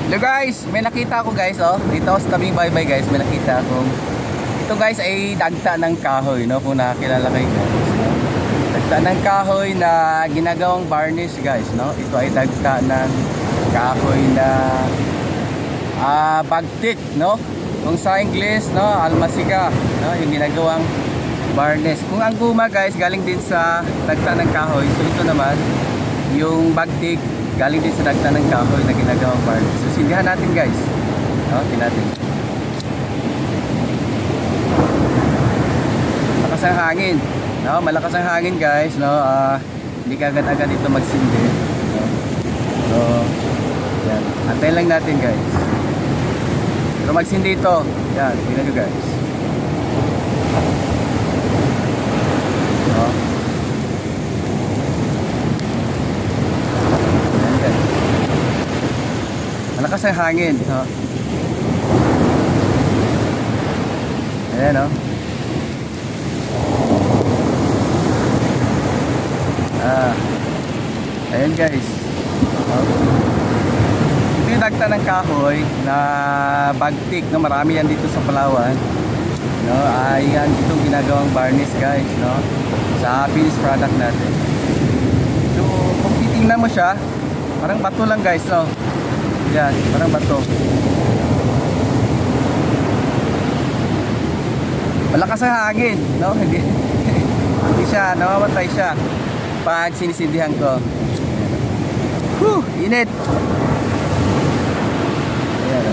Hello guys, may nakita ako guys, oh. Dito sa tabing baybay guys, may nakita akong ito guys ay dagta ng kahoy, no? Kung nakakilala kayo guys, no? Dagta ng kahoy na ginagawang varnish guys, no? Ito ay dagta ng kahoy na bagtik, no? Kung sa English, no, almasiga, no? Yung ginagawang varnish. Kung ang guma guys galing din sa dagta ng kahoy, so ito naman yung bagtik galing din sa dagta ng kahoy na ginagawang varnish. So sindihan natin guys, no? Tingnan natin. Malakas ang hangin, no? Malakas ang hangin guys, no? Hindi ka agad-agad ito magsindi, no? So yan, antayin lang natin guys. Pero magsindi ito, yan, tingnan nyo guys, no? Malakas ang hangin, no? Ayan, no? Ayan guys, no? Ito yung dagta ng kahoy na bagtik, no? Marami yan dito sa Palawan, no? Yan itong ginagawang varnish guys, no? Sa finished product natin. So kung titingnan mo siya, parang bato lang guys, no? Yan, parang bato. Malakas ang hangin, no? Hindi siya, namamatay siya pag sinisindihan ko. Whew, init. Ayan,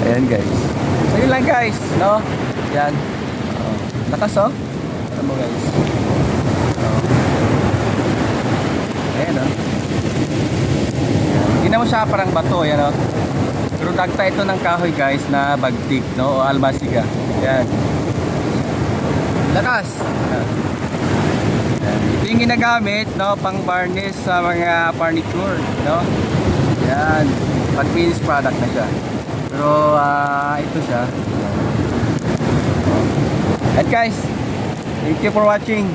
ayan guys. So yun lang guys, no? Yan. Lakas, oh. Ano mo guys? Ayan, oh. Hindi naman siya parang bato, yan, oh. Pero dagta ito ng kahoy guys na bagtik, no? O almasiga. Yan. Lakas. Yan. Ito yung ginagamit, no? Pang varnish sa mga furniture, no? Yan. Pag finished product na siya. Pero ito siya. And guys, thank you for watching.